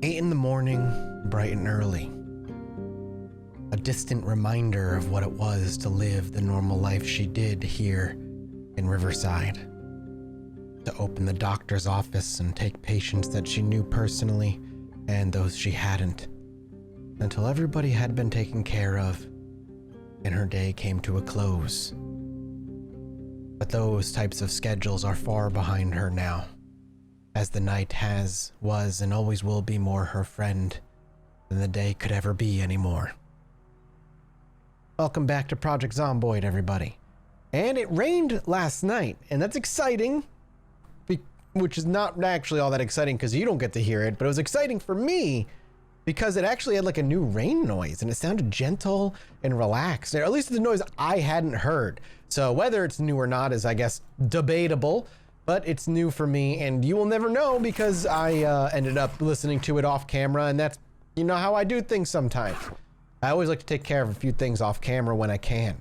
8 in the morning, bright and early. A distant reminder of what it was to live the normal life she did here in Riverside. To open the doctor's office and take patients that she knew personally and those she hadn't, until everybody had been taken care of and her day came to a close. But those types of schedules are far behind her now, as the night was, and always will be more her friend than the day could ever be anymore. Welcome back to Project Zomboid, everybody. And it rained last night, and that's exciting, which is not actually all that exciting because you don't get to hear it, but it was exciting for me because it actually had like a new rain noise, and it sounded gentle and relaxed, or at least the noise I hadn't heard. So whether it's new or not is, I guess, debatable, but it's new for me, and you will never know because I ended up listening to it off camera, and that's, you know, how I do things sometimes. I always like to take care of a few things off camera when I can.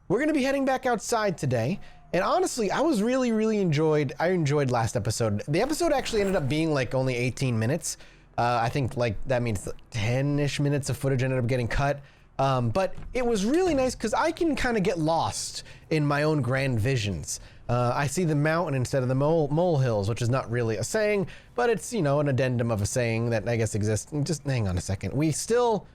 We're going to be heading back outside today, and honestly, I enjoyed last episode. The episode actually ended up being like only 18 minutes. I think like that means 10-ish minutes of footage ended up getting cut. But it was really nice because I can kind of get lost in my own grand visions. I see the mountain instead of the molehills, which is not really a saying, but it's, you know, an addendum of a saying that I guess exists. Just hang on a second. We still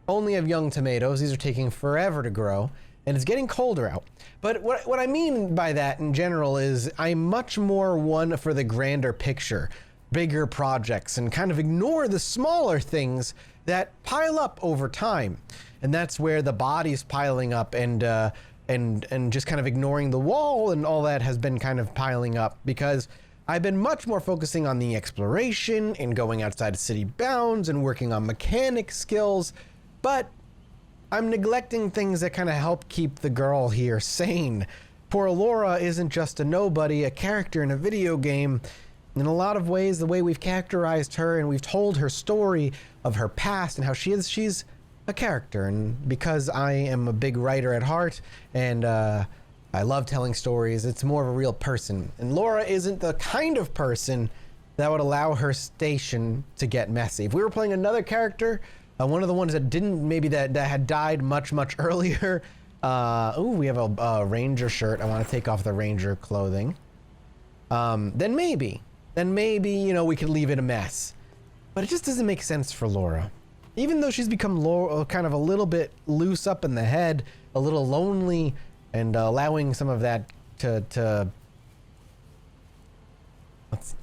only have young tomatoes. These are taking forever to grow, and it's getting colder out. But what I mean by that in general is I'm much more one for the grander picture, bigger projects, and kind of ignore the smaller things that pile up over time. And that's where the body's piling up and just kind of ignoring the wall and all that has been kind of piling up, because I've been much more focusing on the exploration and going outside of city bounds and working on mechanic skills, but I'm neglecting things that kind of help keep the girl here sane. Poor Laura isn't just a nobody, a character in a video game. In a lot of ways, the way we've characterized her and we've told her story of her past and how she's a character. And because I am a big writer at heart and I love telling stories, it's more of a real person. And Laura isn't the kind of person that would allow her station to get messy. If we were playing another character, one of the ones that didn't, maybe that had died much earlier. We have a ranger shirt. I want to take off the ranger clothing. Then maybe, you know, we could leave it a mess. But it just doesn't make sense for Laura. Even though she's become kind of a little bit loose up in the head, a little lonely, and allowing some of that to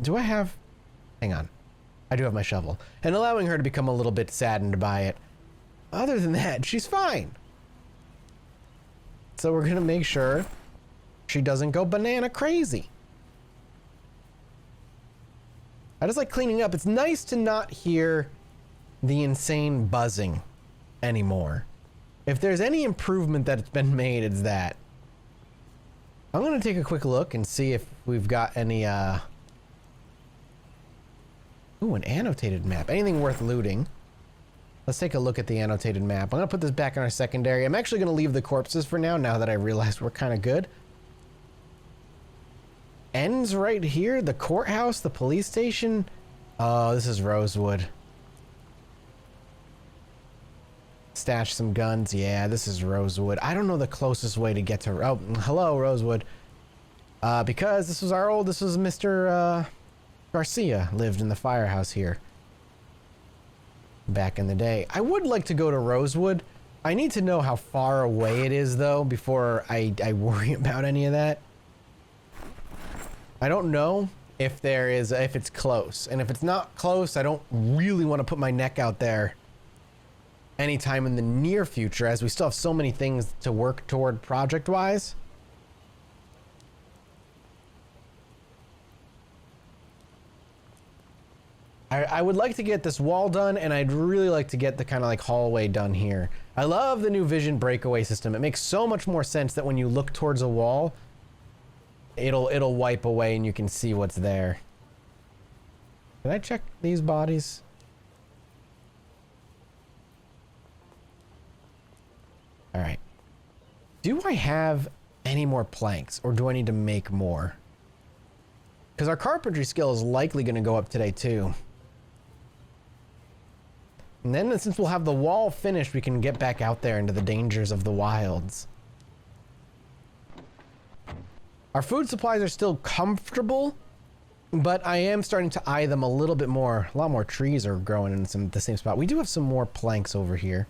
do I have? Hang on. I do have my shovel. And allowing her to become a little bit saddened by it. Other than that, she's fine. So we're gonna make sure she doesn't go banana crazy. I just like cleaning up. It's nice to not hear the insane buzzing anymore. If there's any improvement that's been made, it's that. I'm gonna take a quick look and see if we've got any ooh, an annotated map. Anything worth looting. Let's take a look at the annotated map. I'm gonna put this back in our secondary. I'm actually gonna leave the corpses for now that I realized we're kind of good. Ends right here. The courthouse, the police station. Oh, this is Rosewood. Stash some guns. Yeah, this is Rosewood. I don't know the closest way to get to... Oh, hello, Rosewood. Because this was Mr. Garcia lived in the firehouse here back in the day. I would like to go to Rosewood. I need to know how far away it is, though, before I worry about any of that. I don't know if it's close. And if it's not close, I don't really want to put my neck out there anytime in the near future, as we still have so many things to work toward project-wise. I would like to get this wall done, and I'd really like to get the kind of like hallway done here. I love the new vision breakaway system. It makes so much more sense that when you look towards a wall, it'll wipe away and you can see what's there. Can I check these bodies? All right. Do I have any more planks, or do I need to make more? Because our carpentry skill is likely going to go up today too. And then since we'll have the wall finished, we can get back out there into the dangers of the wilds. Our food supplies are still comfortable, but I am starting to eye them a little bit more. A lot more trees are growing in the same spot. We do have some more planks over here.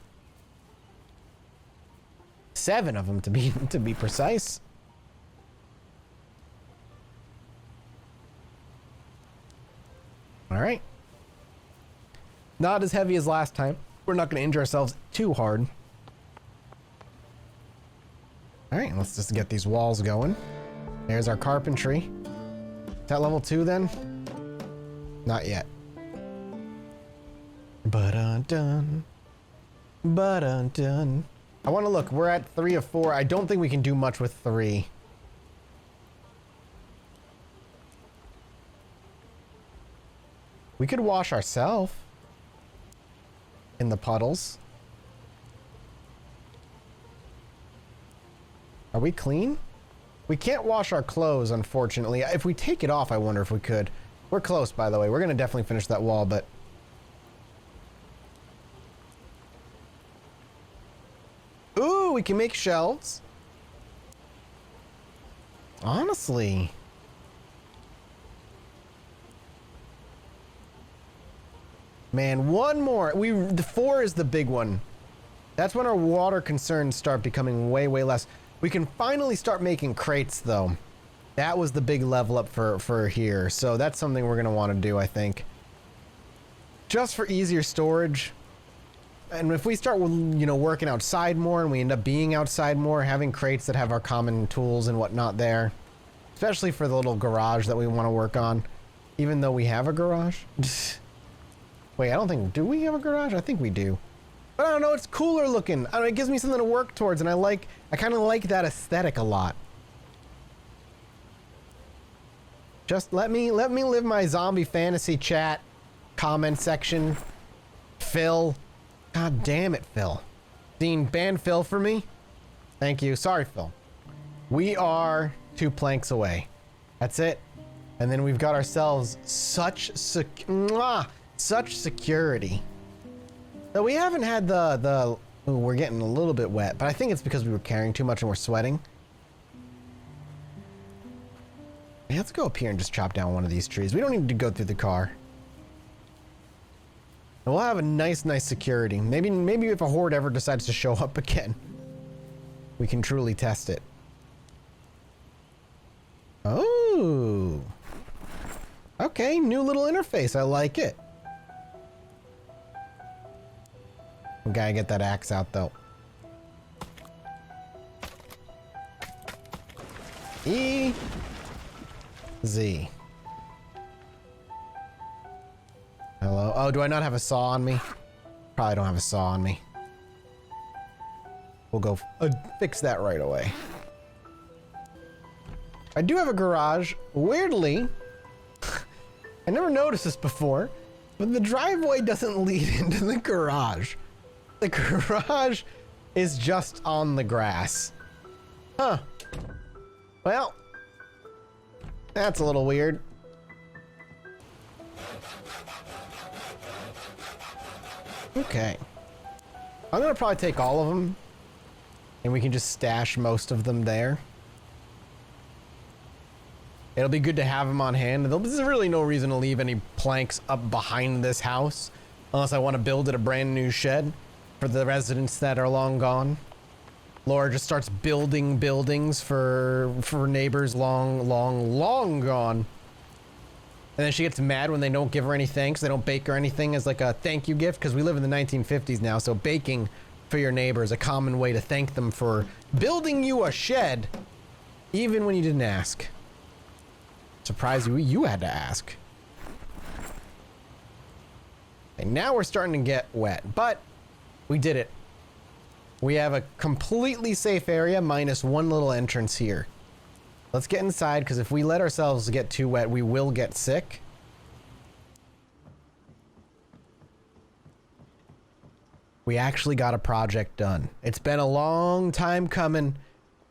7 of them to be precise. All right. Not as heavy as last time. We're not going to injure ourselves too hard. All right, let's just get these walls going. There's our carpentry. Is that level 2 then? Not yet. But-dun-dun. But-dun-dun. I want to look. We're at 3 of 4. I don't think we can do much with 3. We could wash ourselves in the puddles. Are we clean? We can't wash our clothes, unfortunately. If we take it off, I wonder if we could. We're close, by the way. We're going to definitely finish that wall, but... Ooh, we can make shelves. Honestly. Man, one more. The 4 is the big one. That's when our water concerns start becoming way, way less. We can finally start making crates, though. That was the big level up for here. So that's something we're going to want to do, I think. Just for easier storage. And if we start, you know, working outside more and we end up being outside more, having crates that have our common tools and whatnot there. Especially for the little garage that we want to work on. Even though we have a garage. Wait, I don't think... Do we have a garage? I think we do. But I don't know, it's cooler looking. I don't know, it gives me something to work towards, and I kind of like that aesthetic a lot. Just let me live my zombie fantasy chat comment section. Phil. God damn it, Phil. Dean, ban Phil for me. Thank you. Sorry, Phil. We are 2 planks away. That's it. And then we've got ourselves such security. So we haven't had ooh, we're getting a little bit wet, but I think it's because we were carrying too much and we're sweating. Hey, let's go up here and just chop down one of these trees. We don't need to go through the car. And we'll have a nice security. Maybe if a horde ever decides to show up again, we can truly test it. Oh. Okay, new little interface. I like it. We gotta get that axe out, though. E. Z. Hello. Oh, do I not have a saw on me? Probably don't have a saw on me. We'll go fix that right away. I do have a garage. Weirdly, I never noticed this before, but the driveway doesn't lead into the garage. The garage is just on the grass. Huh. Well, that's a little weird. Okay. I'm gonna probably take all of them, and we can just stash most of them there. It'll be good to have them on hand. There's really no reason to leave any planks up behind this house, unless I want to build it a brand new shed for the residents that are long gone. Laura just starts building buildings for neighbors long gone. And then she gets mad when they don't give her any thanks. They don't bake her anything as like a thank you gift, because we live in the 1950s now, so baking for your neighbor is a common way to thank them for building you a shed, even when you didn't ask. Surprised you had to ask. And now we're starting to get wet, but we did it. We have a completely safe area minus one little entrance here. Let's get inside, because if we let ourselves get too wet, we will get sick. We actually got a project done. It's been a long time coming,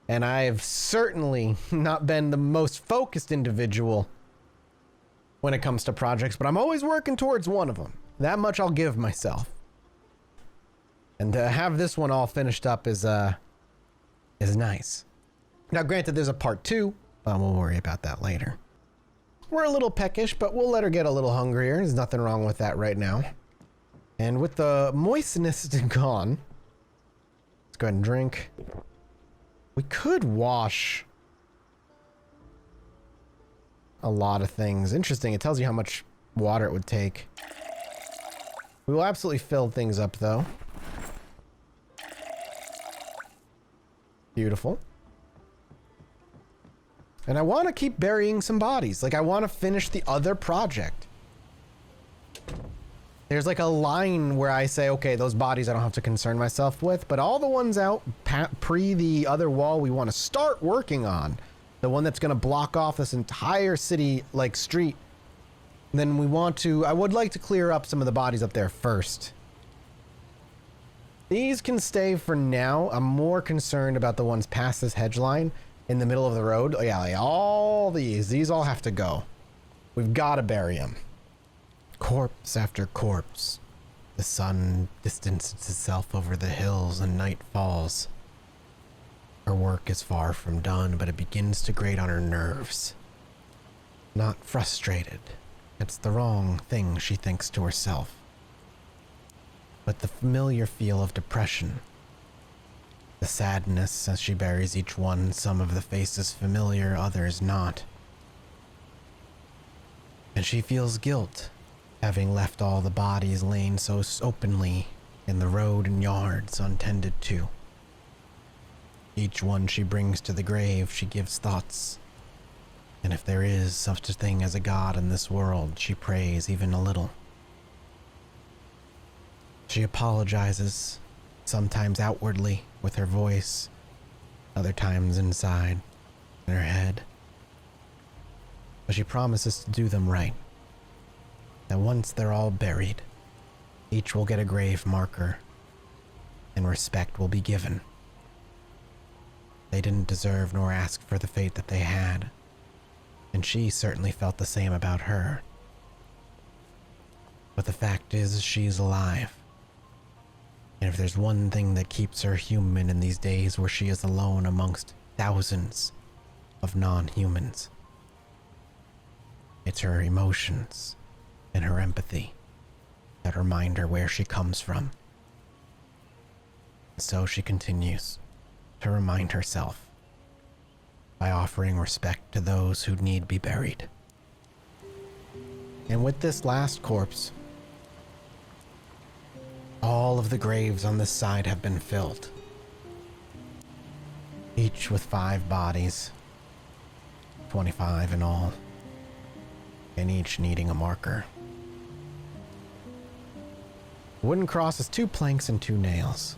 and I've certainly not been the most focused individual when it comes to projects, but I'm always working towards one of them. That much I'll give myself. And to have this one all finished up is nice. Now, granted, there's a part 2, but we'll worry about that later. We're a little peckish, but we'll let her get a little hungrier. There's nothing wrong with that right now. And with the moistness gone, let's go ahead and drink. We could wash a lot of things. Interesting, it tells you how much water it would take. We will absolutely fill things up, though. Beautiful. And I want to keep burying some bodies. Like, I want to finish the other project. There's like a line where I say, okay, those bodies I don't have to concern myself with, but all the ones out pre the other wall we want to start working on, the one that's going to block off this entire city, like, street, then I would like to clear up some of the bodies up there first. These can stay for now. I'm more concerned about the ones past this hedge line in the middle of the road. Oh yeah, like all these all have to go. We've got to bury them. Corpse after corpse. The sun distances itself over the hills and night falls. Her work is far from done, but it begins to grate on her nerves. Not frustrated. It's the wrong thing, she thinks to herself. But the familiar feel of depression. The sadness as she buries each one, some of the faces familiar, others not. And she feels guilt, having left all the bodies laying so openly in the road and yards untended to. Each one she brings to the grave, she gives thoughts. And if there is such a thing as a God in this world, she prays even a little. She apologizes, sometimes outwardly with her voice, other times inside, in her head. But she promises to do them right. That once they're all buried, each will get a grave marker, and respect will be given. They didn't deserve nor ask for the fate that they had, and she certainly felt the same about her. But the fact is, she's alive. And if there's one thing that keeps her human in these days where she is alone amongst thousands of non-humans, it's her emotions and her empathy that remind her where she comes from. So she continues to remind herself by offering respect to those who need be buried. And with this last corpse, all of the graves on this side have been filled, each with 5 bodies, 25 in all, and each needing a marker. Wooden cross is 2 planks and 2 nails.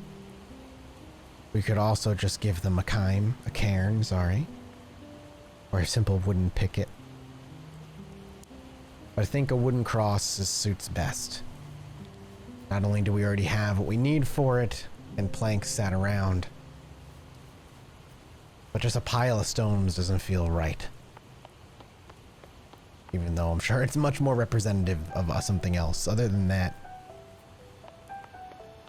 We could also just give them a cairn, or a simple wooden picket. But I think a wooden cross suits best. Not only do we already have what we need for it, and planks sat around, but just a pile of stones doesn't feel right. Even though I'm sure it's much more representative of something else. Other than that,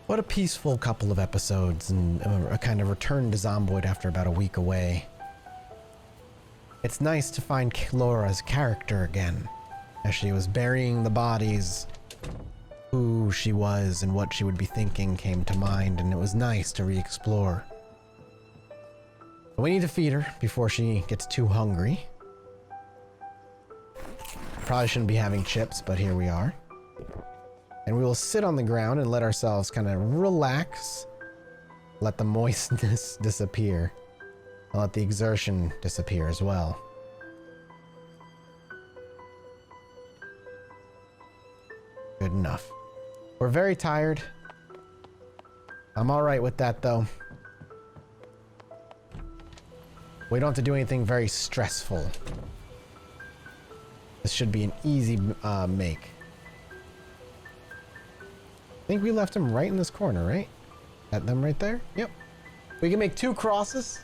what a peaceful couple of episodes, and a kind of return to Zomboid after about a week away. It's nice to find Laura's character again, as she was burying the bodies. Who she was and what she would be thinking came to mind, and it was nice to re-explore. But we need to feed her before she gets too hungry. Probably shouldn't be having chips, but here we are. And we will sit on the ground and let ourselves kind of relax. Let the moistness disappear. And let the exertion disappear as well. Good enough. We're very tired. I'm alright with that, though. We don't have to do anything very stressful. This should be an easy make. I think we left them right in this corner, right? At them right there? Yep. We can make 2 crosses.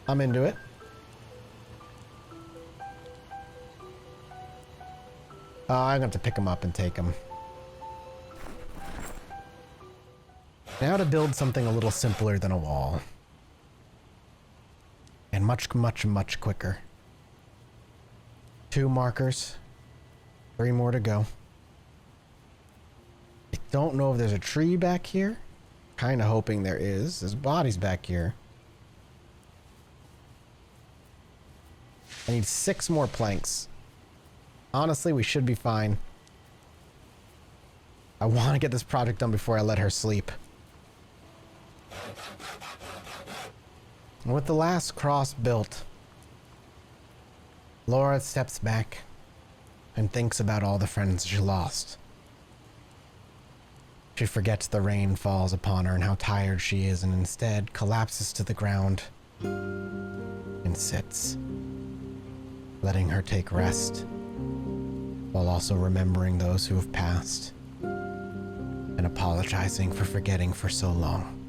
I'm into it. I'm gonna have to pick them up and take them. Now to build something a little simpler than a wall. And much, much, much quicker. 2 markers. 3 more to go. I don't know if there's a tree back here. Kind of hoping there is. There's bodies back here. I need 6 more planks. Honestly, we should be fine. I want to get this project done before I let her sleep. With the last cross built, Laura steps back and thinks about all the friends she lost. She forgets the rain falls upon her and how tired she is, and instead collapses to the ground and sits, letting her take rest, while also remembering those who have passed and apologizing for forgetting for so long.